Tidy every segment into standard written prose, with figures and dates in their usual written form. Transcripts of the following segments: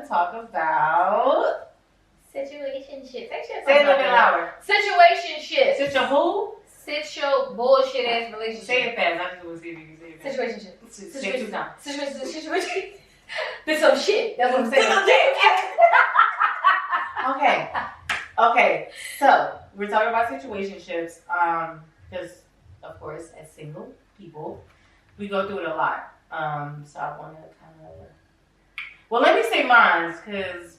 talk about situationships. Say it a little bit louder. Situationships. Sit your who? Sit your bullshit ass relationship. Say it fast. I just want to see if you can say it fast. Situationships. Say it 2 times. Situation. There's some shit. That's what I'm saying. Okay. So we're talking about situationships. Because of course, as single people, we go through it a lot. So I want to kind of. Well, let me say mine, because.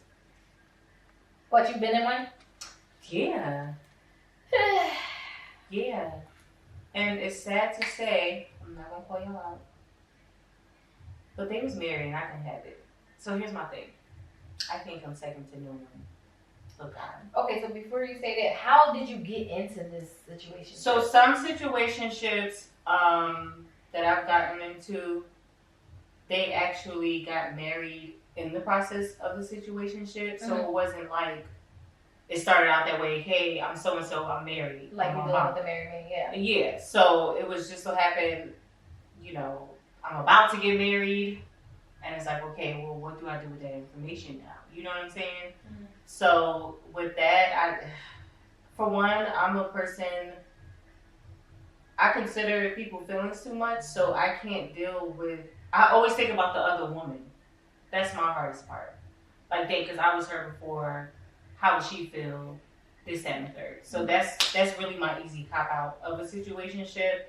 What, you've been in one? Yeah. Yeah. And it's sad to say, I'm not going to call you out, but they was married and I can have it. So here's my thing. I think I'm second to no one. Look, okay, so before you say that, how did you get into this situation? So some situationships that I've gotten into, they actually got married in the process of the situationship. So it wasn't like it started out that way. Hey, I'm so and so. I'm married. Like you doing with the married man, yeah. Yeah. So it was just so happened, I'm about to get married, and it's like, okay, well, what do I do with that information now? You know what I'm saying? Mm-hmm. So with that, for one, I'm a person. I consider people feelings too much, so I can't deal with. I always think about the other woman. That's my hardest part. Like, because I was her before. How would she feel? This, that, and the third. So that's really my easy cop out of a situationship.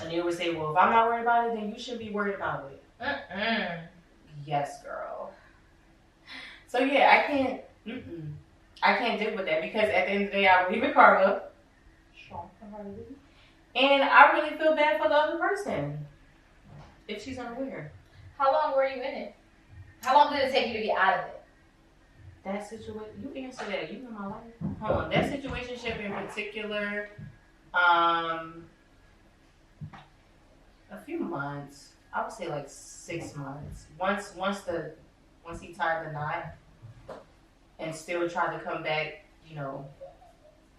And they would say, well, if I'm not worried about it, then you should be worried about it. Yes, girl. So yeah, I can't deal with that, because at the end of the day, I believe in karma. And I really feel bad for the other person if she's unaware. How long were you in it? How long did it take you to get out of it? That situation, you answer that. You know my life. Hold on. That situationship in particular, a few months. I would say like 6 months. Once he tied the knot, and still tried to come back,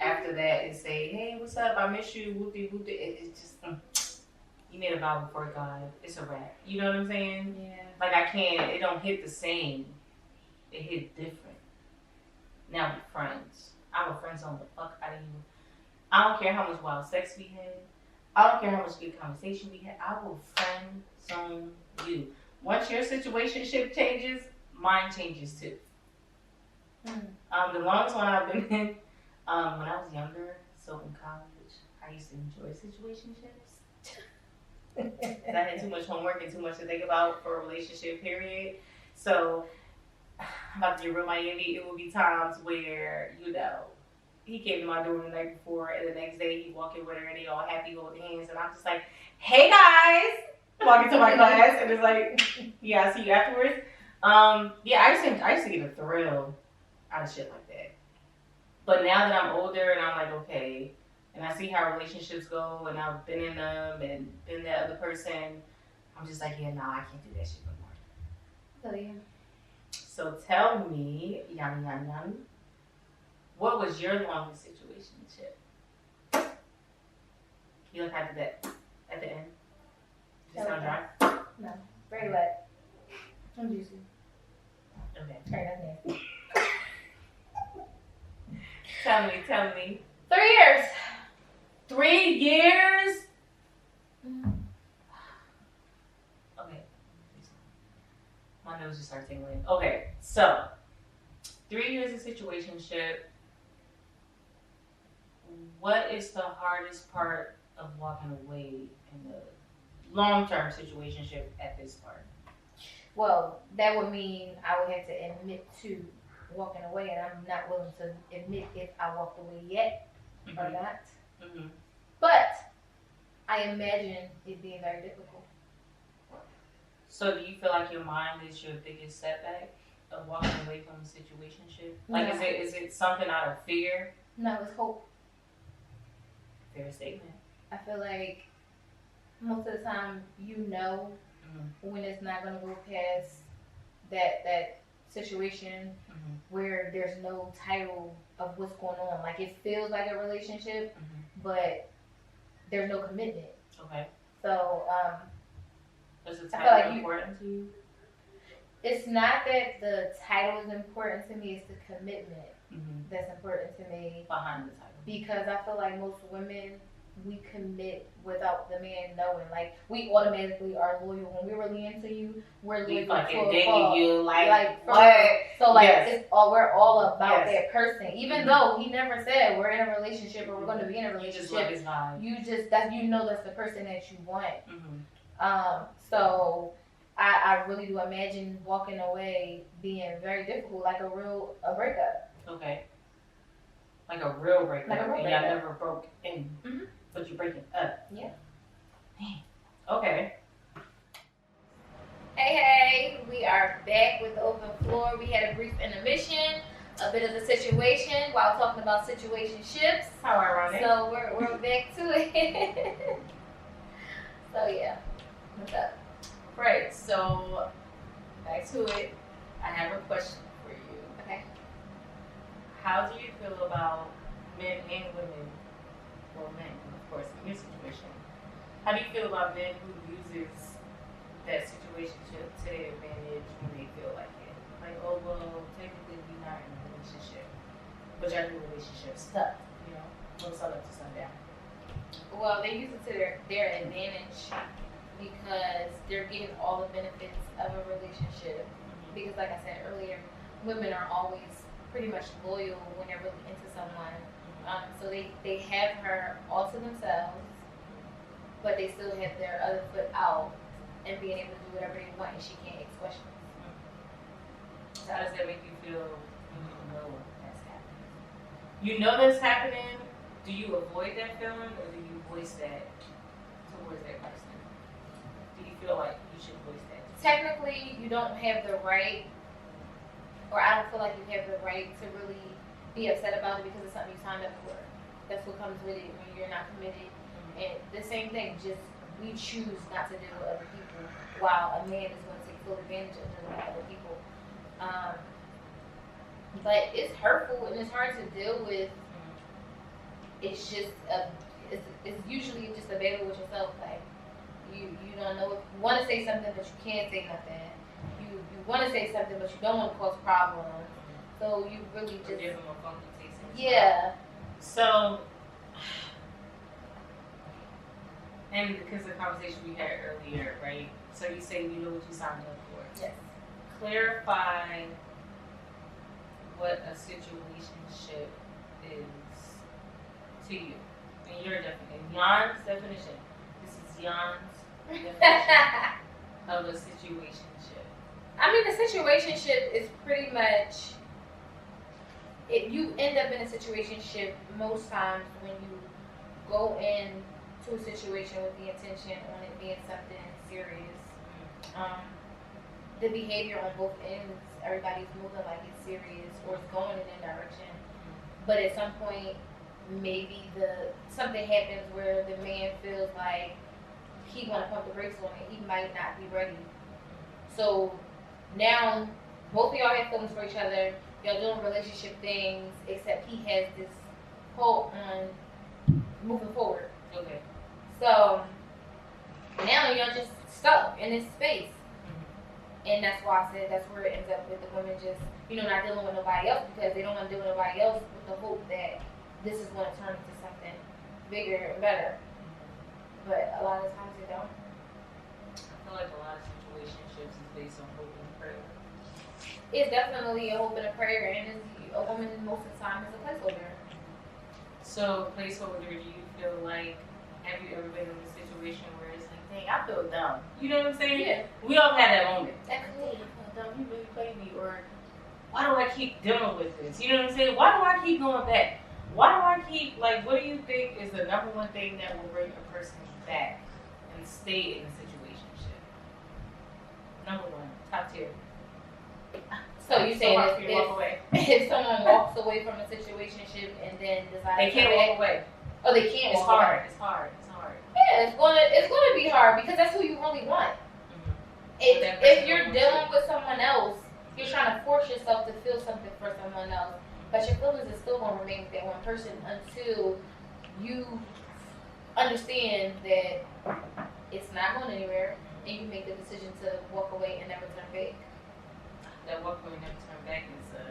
after that and say, hey, what's up? I miss you. Whoopty whoopty. It's just you made a vow before God. It's a wrap. You know what I'm saying? Yeah. Like I can't. It don't hit the same. It hit different. Now we're friends. I will friend zone the fuck out of you. I don't care how much wild sex we had. I don't care how much good conversation we had. I will friend zone you. Once your situationship changes, mine changes too. The longest one I've been in, when I was younger, so in college, I used to enjoy situationships. I had too much homework and too much to think about for a relationship period. So I'm about to get real Miami. It will be times where, he came to my door the night before, and the next day he walked in with her, and they all happy holding hands, and I'm just like, hey guys, walking to my class, and it's like, yeah, I'll see you afterwards. Yeah, I used to get a thrill out of shit like that. But now that I'm older and I'm like, okay, and I see how relationships go, and I've been in them and been that other person, I'm just like, yeah, nah, I can't do that shit no more. Oh yeah. So tell me, Yum, what was your longest situationship? You like how I did that at the end? Does it sound dry? No, very wet. I'm juicy. Okay. Sorry, that's nasty. Tell me. 3 years. 3 years? Okay. My nose just started tingling. Okay, so 3 years of situationship. What is the hardest part of walking away in the long-term situationship at this part? Well, that would mean I would have to admit to walking away, and I'm not willing to admit if I walked away yet or not. Mm-hmm. But I imagine it being very difficult. So do you feel like your mind is your biggest setback of walking away from a situationship? Like, No. is it something out of fear? No, it's hope. Fair statement. I feel like most of the time when it's not going to go past that situation where there's no title of what's going on. Like, it feels like a relationship, but there's no commitment. Okay. So, is the title like important to you? It's not that the title is important to me, it's the commitment that's important to me. Behind the title. Because I feel like most women, we commit without the man knowing. Like, we automatically are loyal. When we're really into you, we're loyal fucking digging you. Like what? So, like, yes. it's all, we're all about that person. Even though he never said we're in a relationship or we're going to be in a relationship. You just love his vibe. You just, that, you know that's the person that you want. So I really do imagine walking away being very difficult, like a breakup. Okay. Like a real breakup. Like a real and breakup. Y'all never broke in, but you're breaking up. Yeah. Okay. Hey, we are back with the open floor. We had a brief intermission, a bit of a situation while talking about situationships. How ironic. So we're back to it. So yeah, what's up? Right. So back to it. I have a question for you. Okay. How do you feel about men and women, well, men, of course, in your situation? How do you feel about men who uses that situationship to their advantage when they feel like it? Like, oh, well, technically we're not in a relationship, but y'all do relationship stuff, you know? From sun up to sundown. Well, they use it to their advantage because they're getting all the benefits of a relationship. Because, like I said earlier, women are always pretty much loyal when they're really into someone. So they have her all to themselves, but they still have their other foot out and being able to do whatever they want, and she can't ask questions. So how does that make you feel when you know that's happening? You know that's happening. Do you avoid that feeling, or do you voice that towards that person? Do you feel like you should voice that? Technically, you don't have the right, or I don't feel like you have the right to really be upset about it because it's something you signed up for. That's what comes with it when you're not committed. And the same thing, just we choose not to deal with other people, while a man is going to take full advantage of dealing with other people. But it's hurtful and it's hard to deal with. It's just it's usually just a battle with yourself. Like you don't know if you want to say something but you can't say nothing. You want to say something but you don't want to cause problems. So you really just give them a funky taste. Yeah. So, and because the conversation we had earlier, right? So you say you know what you signed up for. Yes. Clarify what a situationship is to you. In your definition, Jan's definition. This is Jan's definition of a situationship. I mean, the situationship is pretty much, if you end up in a situationship most times when you go into a situation with the intention on it being something serious. The behavior on both ends, everybody's moving like it's serious or it's going in a direction. But at some point, maybe something happens where the man feels like he want to pump the brakes on it. He might not be ready. So now both of y'all have feelings for each other. Y'all doing relationship things, except he has this hope on moving forward. Okay. So now y'all just stuck in this space. And that's why I said that's where it ends up with the women just, not dealing with nobody else because they don't want to deal with nobody else with the hope that this is going to turn into something bigger and better. But a lot of times they don't. I feel like a lot of situationships is based on hope and prayer. It's definitely a hope and a prayer, and a woman most of the time is a placeholder. So, placeholder, do you feel like, have you ever been in a situation where it's like, dang, I feel dumb? You know what I'm saying? Yeah. We all had that moment. Absolutely. I feel dumb, you really played me, or why do I keep dealing with this? You know what I'm saying? Why do I keep going back? Why do I keep, what do you think is the number one thing that will bring a person back and stay in a situationship? Number one, top tier. So you say walk away. If someone walks away from a situationship and then decides They can't walk away. Oh, they can't. It's walk hard. away. It's hard. Yeah, it's gonna be hard because that's who you really want. If you're dealing with someone else, you're trying to force yourself to feel something for someone else, but your feelings is still gonna remain with that one person until you understand that it's not going anywhere and you make the decision to walk away and never turn back. that walk away and never turn back is a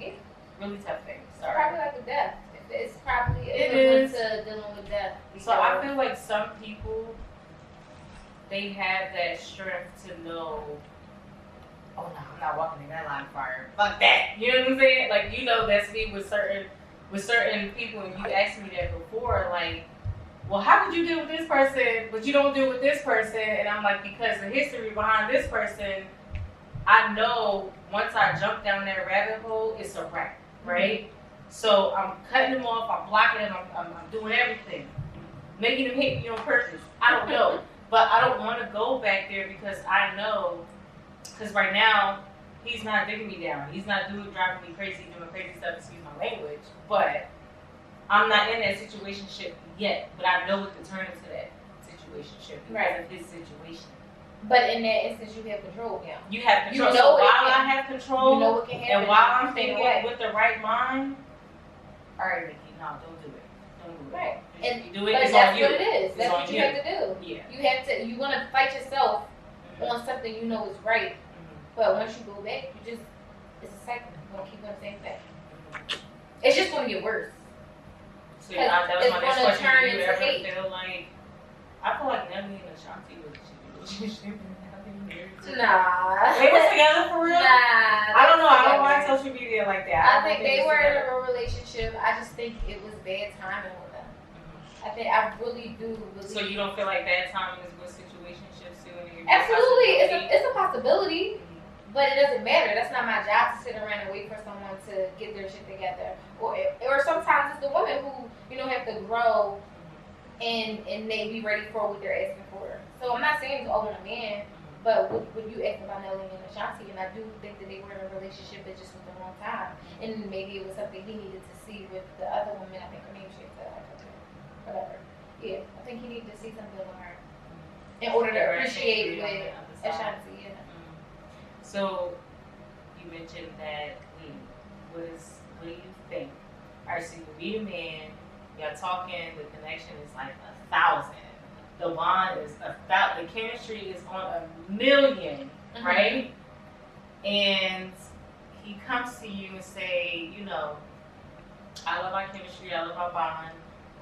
Yeah. really tough thing. It's Sorry. probably like a death. It's probably It equivalent to dealing with death. So I feel like some people, they have that strength to know, oh no, I'm not walking in that line of fire. Fuck that. You know what I'm saying? Like, you know, that's me with certain people, and you asked me that before, like, well, how could you deal with this person, but you don't deal with this person? And I'm like, because the history behind this person, I know once I jump down that rabbit hole, it's a wrap, right? Mm-hmm. So I'm cutting them off, I'm blocking them, I'm doing everything. Making them hate me on purpose. I don't know. But I don't want to go back there because I know, because right now, he's not digging me down. He's not driving me crazy, doing crazy stuff, excuse my language. But I'm not in that situationship yet. But I know what to turn into that situationship because of his situation. But in that instance, you have control now. You have control. You know, so while I have control, you know what can happen, and while I'm thinking with the right mind, all right, Nikki, no, don't do it. Don't do it. Right. And you do it, but that's what it is. That's what you have to do. Yeah. You have to. You want to fight yourself on something you know is right. But once you go back, it's a cycle. You're going to keep doing the same thing. It's just going to get worse. So that was my next question. Do you ever feel like, I feel like Nelly and Ashanti were relationship. Nah. They was together for real? Nah. I don't know. I don't watch social media like that. I think they were in a relationship. I just think it was bad timing with them. I really do believe. So you don't feel like bad timing is with situationships too? Absolutely. It's a possibility. But it doesn't matter. That's not my job to sit around and wait for someone to get their shit together. Or sometimes it's the women who, have to grow and they be ready for what they're asking for. So I'm not saying it's all on a man, but when you asked about Nelly and Ashanti, and I do think that they were in a relationship that just was the wrong time. And maybe it was something he needed to see with the other woman. I think her name was whatever. Yeah, I think he needed to see something with her in order to appreciate with Ashanti. Yeah. So you mentioned that what do you think? All right, so you meet a man, y'all talking, the connection is like 1,000. The bond is 1,000. The chemistry is on 1,000,000, right? And he comes to you and say, I love our chemistry, I love our bond.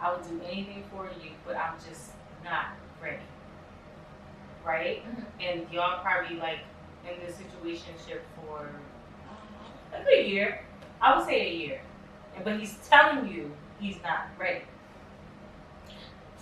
I would do anything for you, but I'm just not ready, right? And y'all probably like in this situationship for a good year. I would say a year. But he's telling you he's not ready.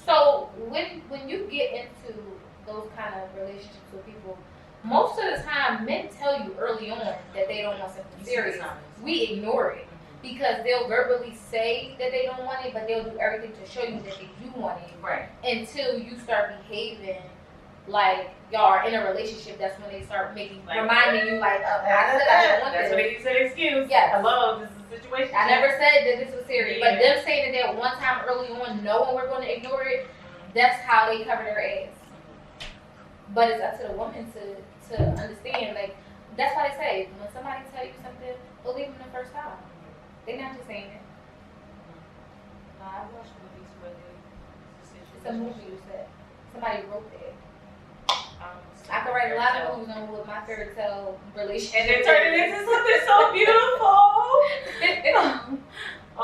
So when you get into those kind of relationships with people, most of the time men tell you early on that they don't want something serious. We ignore it because they'll verbally say that they don't want it, but they'll do everything to show you that they do want it. Right. Until you start behaving like y'all are in a relationship. That's when they start reminding you I said I don't want this. That's when they use an excuse. Yes. Hello, this is a situation. I never said that this was serious. Yeah. But them saying that one time early on, knowing we're going to ignore it, that's how they cover their ass. But it's up to the woman to understand. Like, that's why they say, when somebody tell you something, believe them the first time. They're not just saying it. I watched movies where it's a movie you said. Somebody wrote that. I could write a lot of movies on with my fairy tale relationship. And then turn it into something so beautiful.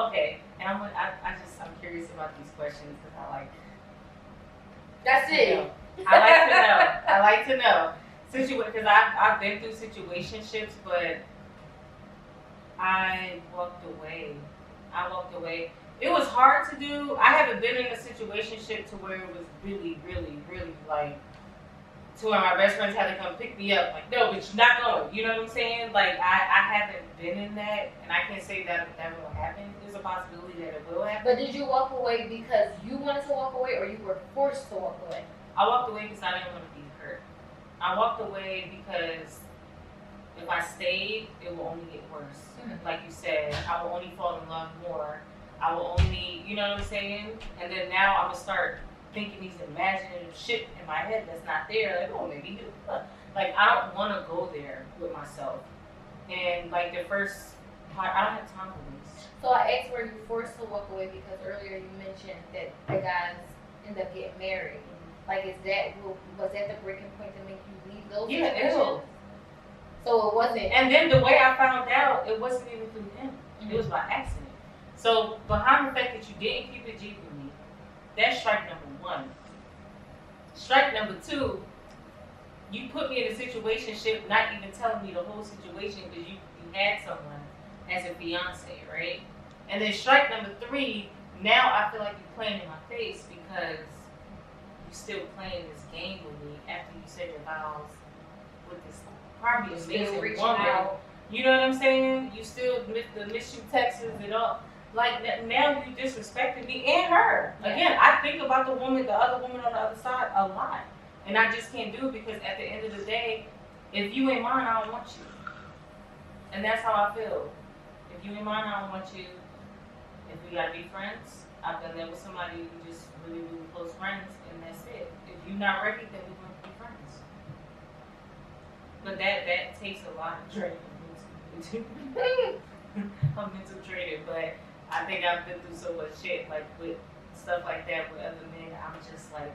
Okay. And I'm curious about these questions because I like. That's it. I like to know. Because I've been through situationships, but I walked away. It was hard to do. I haven't been in a situationship to where it was really, really, really like. To where my best friends had to come pick me up. Like, no, but you're not going. You know what I'm saying? Like, I haven't been in that, and I can't say that will happen. There's a possibility that it will happen. But did you walk away because you wanted to walk away, or you were forced to walk away? I walked away because I didn't want to be hurt. I walked away because if I stayed, it will only get worse. Mm-hmm. Like you said, I will only fall in love more. I will only, you know what I'm saying? And then now I'm going to start thinking these imaginative shit in my head that's not there. Like, oh, maybe you. Like, I don't want to go there with myself. And like the first part, I don't have time for this. So I asked, were you forced to walk away because earlier you mentioned that the guys end up getting married. Like, was that the breaking point to make you leave those situations? So it wasn't. And then the way I found out, it wasn't even through him. It was by accident. So behind the fact that you didn't keep it G with me, that's strike number one. Strike number two, you put me in a situationship not even telling me the whole situation because you had someone as a fiance, right? And then strike number three, now I feel like you're playing in my face because you're still playing this game with me after you said your vows with this probably amazing woman. Out. You know what I'm saying? You still miss you texts and all. Like now you disrespected me and her. Yeah. Again, I think about the other woman on the other side a lot. And I just can't do it because at the end of the day, if you ain't mine, I don't want you. And that's how I feel. If you ain't mine, I don't want you. If we gotta be friends, I've done that with somebody who just really, really close friends, and that's it. If you're not ready, then we're gonna be friends. But that takes a lot of training. I'm mental training, but I think I've been through so much shit, like with stuff like that with other men. I'm just like.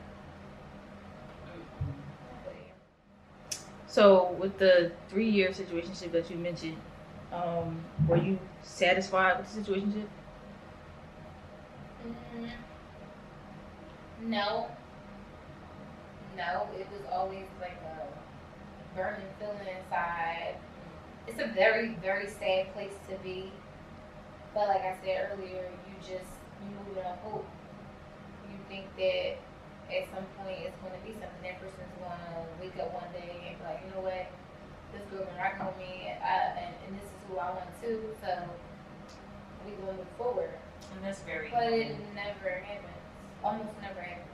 So with the 3-year situationship that you mentioned, were you satisfied with the situationship? No, it was always like a burning feeling inside. It's a very, very sad place to be. But like I said earlier, you move in a hope. You think that at some point it's going to be something. That person's going to wake up one day and be like, you know what, this girl been rocking with me, and this is who I want too. So we going to move forward. And that's very. But it never happens. Almost never happens.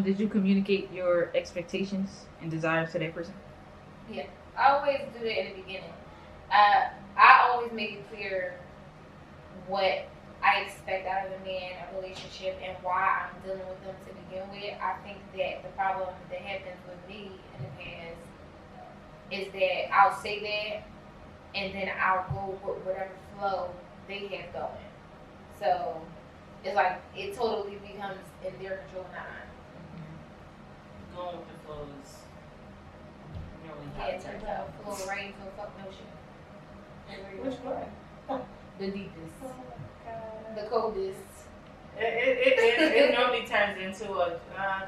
Did you communicate your expectations and desires to that person? Yeah, I always do that in the beginning. I always make it clear what I expect out of a man, a relationship, and why I'm dealing with them to begin with. I think that the problem that happens with me in the past is that I'll say that, and then I'll go with whatever flow they have going. So it's like it totally becomes in their control, not mine. Going with the flow is really Yeah, it turns out flow right into a fuck notion. Which one? The deepest. Oh my God. The coldest. It normally turns into a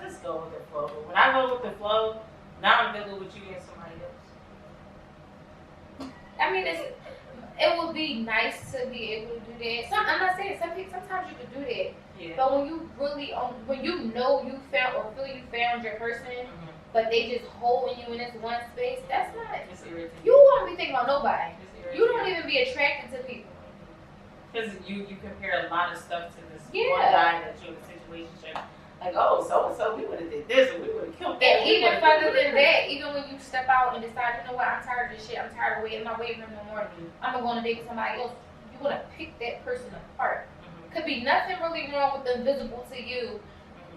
just go with the flow. But when I go with the flow, now I'm dealing with you and somebody else. I mean, it would be nice to be able to do that. I'm not saying sometimes you can do that. Yeah. But when you really when you know you found or feel you found your person, but they just holding you in this one space, that's not. It's irritating. You won't be thinking about nobody. You don't even be attracted to people. Because you compare a lot of stuff to this Yeah. one guy that you're in a situation. Like, oh, so we would have did this, and we would have killed that. And even further than that, even when you step out and decide, you know what, I'm tired of this shit. I'm tired of waiting. I'm not waiting for him no more. I'm gonna go on a date with somebody else. You wanna pick that person apart. Could be nothing really wrong with them visible to you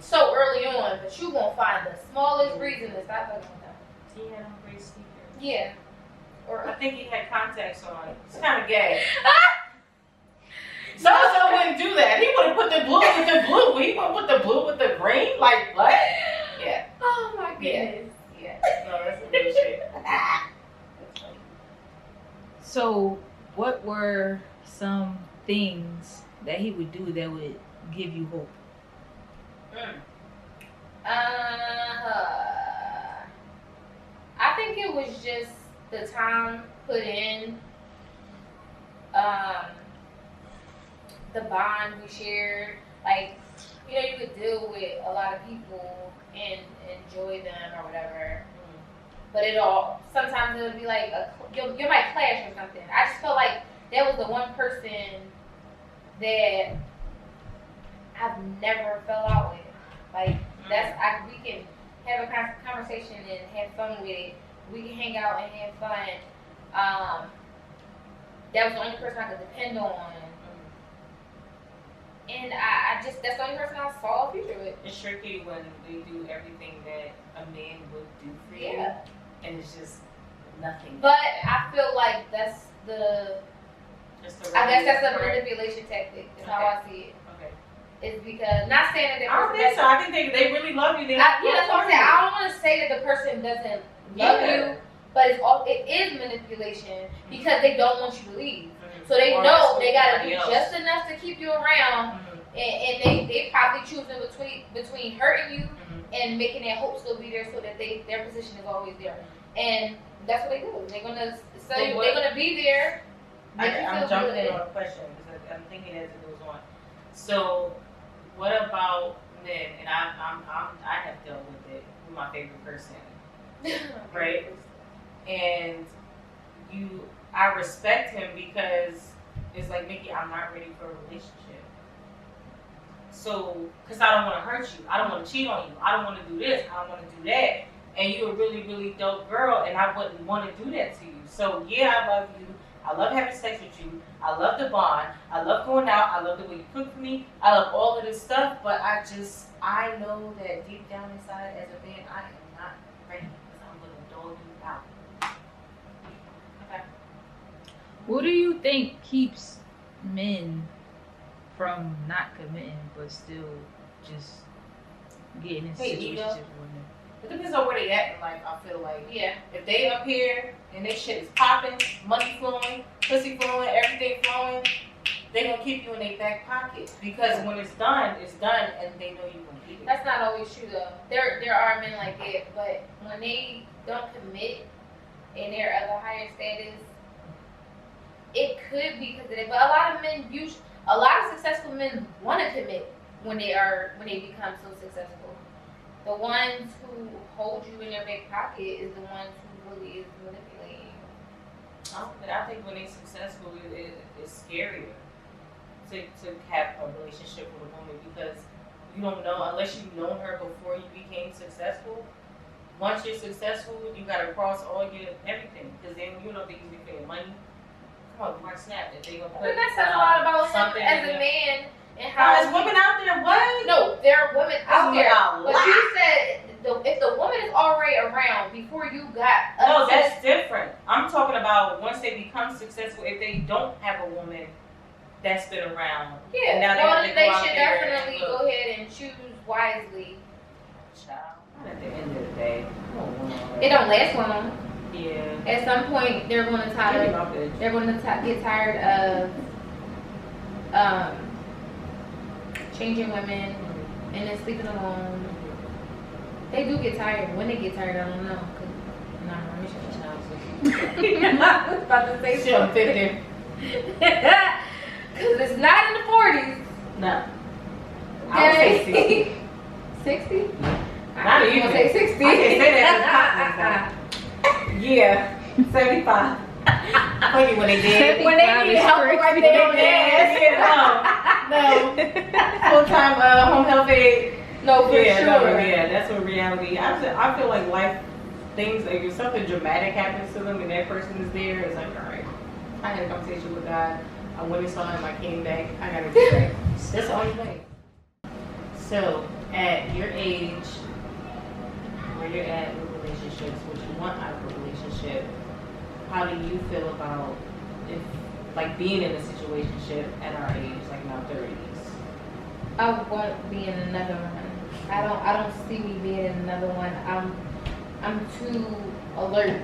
so early on, but you won't find the smallest reason to stop fucking with them. He had on great sneakers. Yeah. Or I think he had contacts on. It's kind of gay. So wouldn't do that. He would have put the blue with the blue. He would put the blue with the green. Like what? Yeah. Oh my goodness. Yeah. No, that's some real shit. So, what were some things that he would do that would give you hope? I think it was just the time put in, the bond we shared. Like, you know, you could deal with a lot of people and enjoy them or whatever. But sometimes it would be like, you might clash or something. I just felt like that was the one person that I've never fell out with. Like, we can have a conversation and have fun with it. We can hang out and have fun. That was the only person I could depend on. And that's the only person I saw a future with. It's tricky when they do everything that a man would do for you. Yeah. And it's just nothing. But I feel like that's a manipulation tactic. That's how I see it. Okay. It's because, not saying that I don't think so. I think they really love you. That's what I'm saying. I don't want to say that the person doesn't love you, but it is manipulation because they don't want you to leave. So they know they gotta do just enough to keep you around, and they probably choosing between hurting you and making their hope still be there so that their position is always there. And that's what they do. They're gonna say they're gonna be there. I'm jumping in on a question because I'm thinking as it goes on. So, what about men? And I have dealt with it with my favorite person, right? And I respect him because it's like, Mickey, I'm not ready for a relationship. So, because I don't want to hurt you, I don't want to cheat on you, I don't want to do this, I don't want to do that. And you're a really, really dope girl, and I wouldn't want to do that to you. So, yeah, I love you. I love having sex with you. I love the bond. I love going out. I love the way you cook for me. I love all of this stuff, but I know that deep down inside as a man, I am not ready because I'm going to dog you out. Okay. What do you think keeps men from not committing but still just getting in situationships with women? It depends on where they at in life, I feel like. Yeah. If they up here and they shit is popping, money flowing, pussy flowing, everything flowing, they gonna keep you in their back pocket. Because when it's done, and they know you gonna keep it. That's not always true though. There are men like that, but when they don't commit and they're of a higher status, it could be because of it. But a lot of successful men want to commit when they become so successful. The ones who hold you in their back pocket is the ones who really is manipulating. I think when they're successful, it's scarier to have a relationship with a woman because you don't know, unless you've known her before you became successful. Once you're successful, you gotta cross all your everything because then you know they can be paying money. Come on, Mark Snap that they gonna put. But that says a lot about him as a man. And how is women out there? What? No, there are women out there. But lot. you said if the woman is already around before you got. No, that's different. I'm talking about once they become successful. If they don't have a woman that's been around, yeah. Well, they should definitely go ahead and choose wisely. Child, at the end of the day, it don't last long. Yeah. At some point, they're going to get tired of changing women and then sleeping alone. They do get tired. When they get tired, I don't know. Let me shut your mouth. I was about to say something. Because it's not in the 40s. No. I would say 60. 60? Not even. I say 60. I can't say that as yeah. 75. Funny when they did. When they need help right there. No. Full-time home health aide. No, for sure. Yeah, that's what reality. I feel like life things, like if something dramatic happens to them and that person is there, it's like, all right, I had a conversation with God. I went and saw him. I came back. I gotta get back. That's the only way. So, at your age, where you're at with relationships, what you want out of a relationship, how do you feel about being in a situationship at our age, like in our 30s? I won't be in another one. I don't see me being in another one. I'm too alert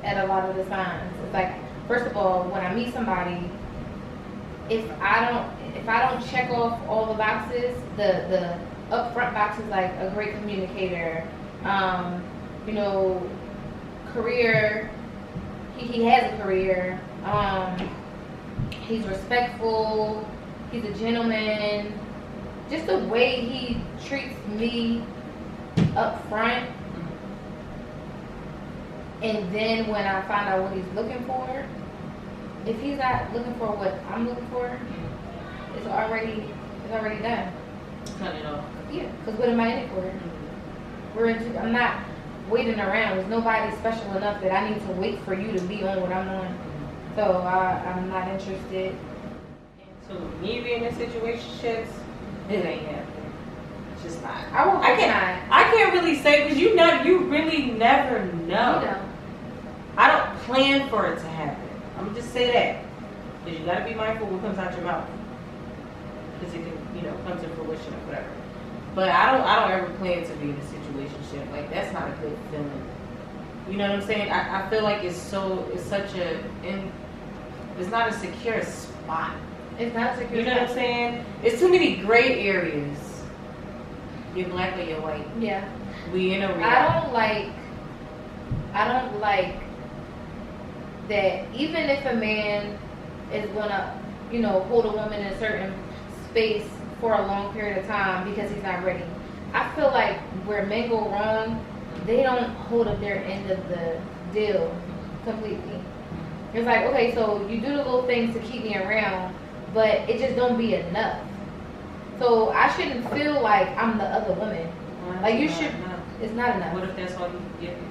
at a lot of the signs. It's like, first of all, when I meet somebody, if I don't check off all the boxes, the upfront boxes, like a great communicator, career, he has a career, he's respectful, he's a gentleman, just the way he treats me up front. And then when I find out what he's looking for, if he's not looking for what I'm looking for, it's already done. Cut it off. Yeah, because what am I in it for? I'm not waiting around. There's nobody special enough that I need to wait for you to be on what I'm on. So I'm not interested. So me being in situationships, it ain't happening. It's just not. I can't really say because you really never know. You know. I don't plan for it to happen. I'm gonna just say that because you gotta be mindful what comes out your mouth because it can come to fruition or whatever. But I don't ever plan to be in a situationship. Like that's not a good feeling. You know what I'm saying? I feel like it's not a secure spot. It's not a secure spot. You know what I'm saying? It's too many gray areas. You're black or you're white. Yeah. We in a reality. I don't like that even if a man is gonna, hold a woman in a certain space for a long period of time because he's not ready. I feel like where men go wrong, they don't hold up their end of the deal completely. It's like, okay, so you do the little things to keep me around, but it just don't be enough. So I shouldn't feel like I'm the other woman. Like you should. It's not enough. What if that's all you can give me?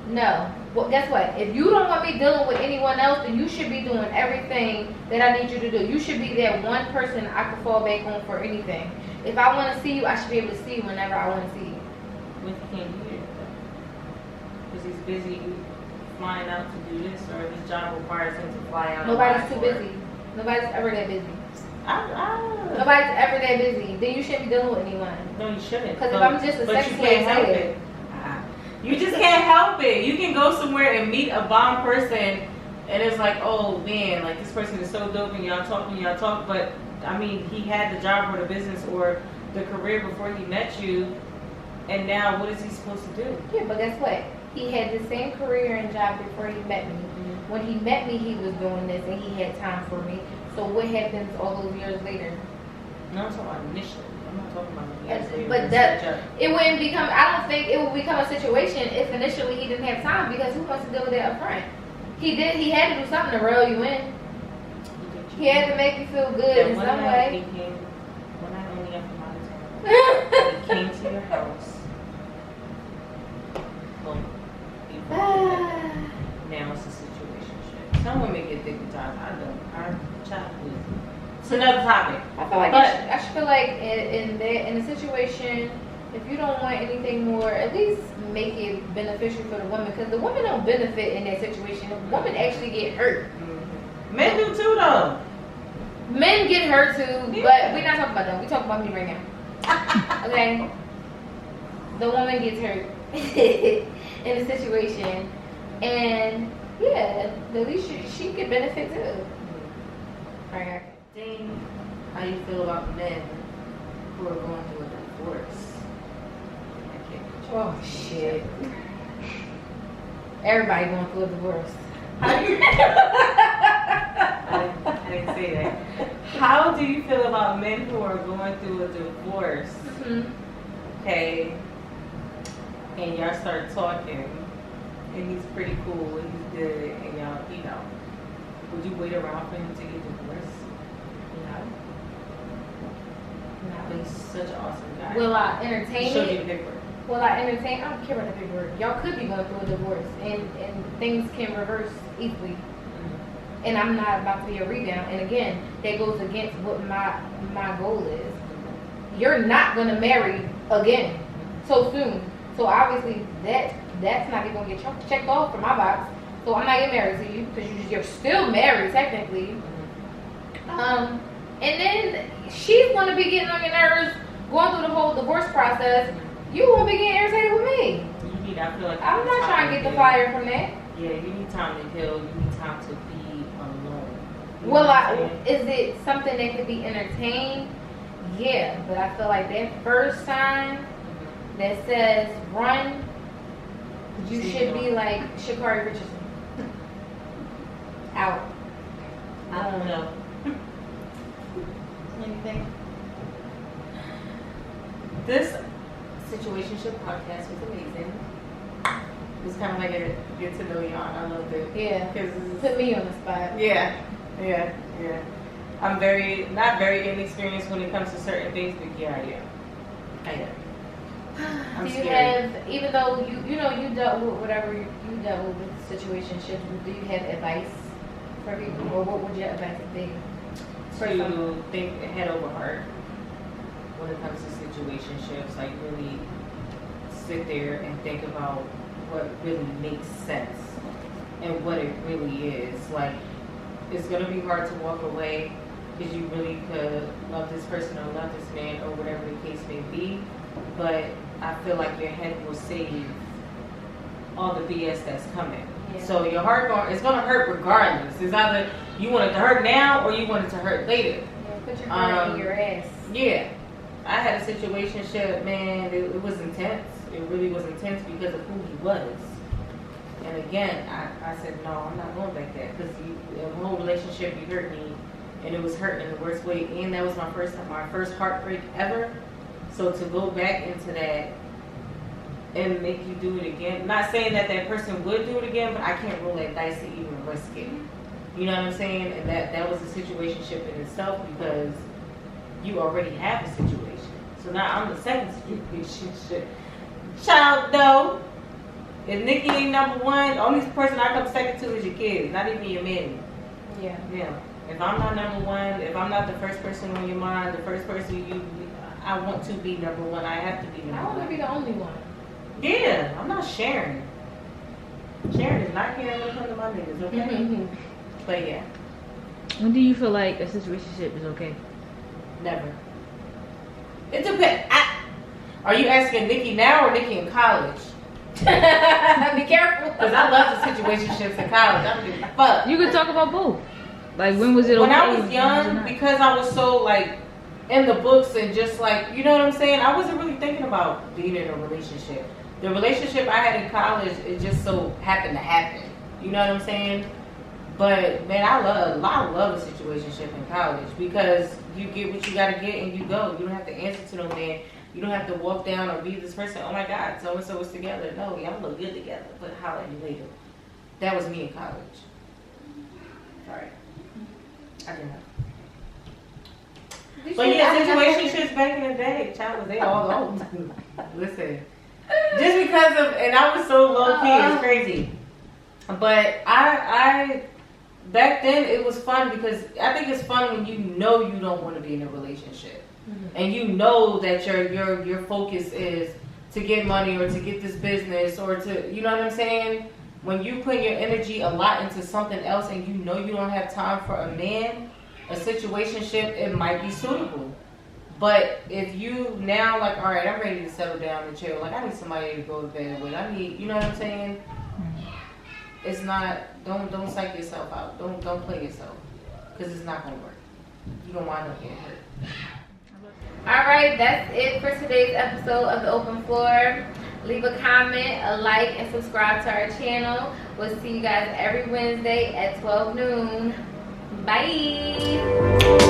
No. Well, guess what? If you don't want me dealing with anyone else, then you should be doing everything that I need you to do. You should be that one person I can fall back on for anything. If I want to see you, I should be able to see you whenever I want to see you. When he can't do that, because he's busy flying out to do this, or his job requires him to fly out. Nobody's too busy. Nobody's ever that busy. Nobody's ever that busy. Then you shouldn't be dealing with anyone. No, you shouldn't. Because if I'm just a sex slave, you just can't help it. You can go somewhere and meet a bomb person, and it's like, oh man, like this person is so dope, and y'all talk. But I mean, he had the job or the business or the career before he met you, and now what is he supposed to do? Yeah, but guess what? He had the same career and job before he met me. Mm-hmm. When he met me, he was doing this, and he had time for me. So what happens all those years later? No, I'm talking about initially. I'm not talking about but it wouldn't become. I don't think it would become a situation if initially he didn't have time, because who wants to deal with that up front? He did. He had to do something to reel you in. He had to make you feel good in some way. When I only after my time, he came to your house. Boom. Now it's a situationship. Some women get dick in time. I don't. Our child is. It's another topic. I feel like I should feel like in a situation, if you don't want anything more, at least make it beneficial for the woman, because the woman don't benefit in that situation. The woman actually get hurt. Mm-hmm. Men do too, though. Men get hurt too, but we're not talking about them. We talking about me right now. Okay. The woman gets hurt in a situation, and yeah, at least she could benefit too. All right. How you feel about men who are going through a divorce? Oh shit! Everybody going through a divorce. I didn't say that. How do you feel about men who are going through a divorce? Mm-hmm. Okay, and y'all start talking, and he's pretty cool, and he's good, and y'all, would you wait around for him to get divorced? No, he's such an awesome guy. Will I entertain it? Will I entertain? I don't care about the paperwork. Y'all could be going through a divorce, and things can reverse easily. Mm-hmm. And I'm not about to be a rebound. And again, that goes against what my goal is. You're not gonna marry again so soon. So obviously that's not even gonna get checked off from my box. So I'm not getting married to you because you're still married technically. And then she's going to be getting on your nerves, going through the whole divorce process. You won't be getting irritated with me. I feel like I'm not trying to get the fire from that. Yeah, you need time to heal. You need time to be alone. Is it something that could be entertained? Yeah, but I feel like that first sign that says run, you should be like Sha'Carri Richardson. Out. I don't know. Anything? This situationship podcast was amazing. It was kind of like a get to know y'all. I loved it. Yeah. Put me on the spot. Yeah. I'm not very inexperienced when it comes to certain things, but yeah, I am. Do you have, even though you dealt with whatever you dealt with situationships, do you have advice for people, or what would your advice be? To think head over heart when it comes to situationships, like really sit there and think about what really makes sense and what it really is. Like, it's gonna be hard to walk away because you really could love this person or love this man or whatever the case may be, but I feel like your head will save all the BS that's coming. Yeah. So your heart it's gonna hurt regardless. It's either you want it to hurt now or you want it to hurt later. Yeah, put your heart in your ass. Yeah. I had a situationship, man, it was intense. It really was intense because of who he was. And again, I said, no, I'm not going back there because the whole relationship, you hurt me, and it was hurting in the worst way. And that was my first heartbreak ever. So to go back into that and make you do it again, not saying that person would do it again, but I can't roll that dice to even risk it. You know what I'm saying? And that was a situationship in itself because you already have a situation. So now I'm the second situationship. Child, though, if Nikki ain't number one, the only person I come second to is your kids, not even your man. Yeah. Yeah. If I'm not number one, if I'm not the first person on your mind, the first person I want to be number one, I have to be number one. I want to be the only one. Yeah, I'm not sharing. Sharing is not caring when it comes to my niggas, okay? But yeah. When do you feel like a situationship is okay? Never. It depends. Are you asking Nikki now or Nikki in college? Be careful. Because I love the situationships in college. I don't give a fuck. You could talk about both. Like, when was it okay? When I was young, because I was so, like, in the books and just, like, you know what I'm saying? I wasn't really thinking about being in a relationship. The relationship I had in college, it just so happened to happen. You know what I'm saying? But, man, I love a situationship in college because you get what you got to get and you go. You don't have to answer to no man. You don't have to walk down or be this person. Oh, my God, so-and-so is together. No, y'all look good together, but holla at you later. That was me in college. Sorry. I didn't know. But yeah, situationships back in the day, child, they all old. Listen. Just because of, and I was so low key, it's crazy. But I back then it was fun because I think it's fun when you know you don't want to be in a relationship. Mm-hmm. And you know that your focus is to get money or to get this business or to, you know what I'm saying? When you put your energy a lot into something else and you know you don't have time for a man, a situationship, it might be suitable. But if you now like, all right, I'm ready to settle down and chill. Like, I need somebody to go to bed with. I need, you know what I'm saying? It's not. Don't psych yourself out. Don't play yourself, because it's not gonna work. You're gonna wind up getting hurt. All right, that's it for today's episode of the Open Floor. Leave a comment, a like, and subscribe to our channel. We'll see you guys every Wednesday at 12 noon. Bye.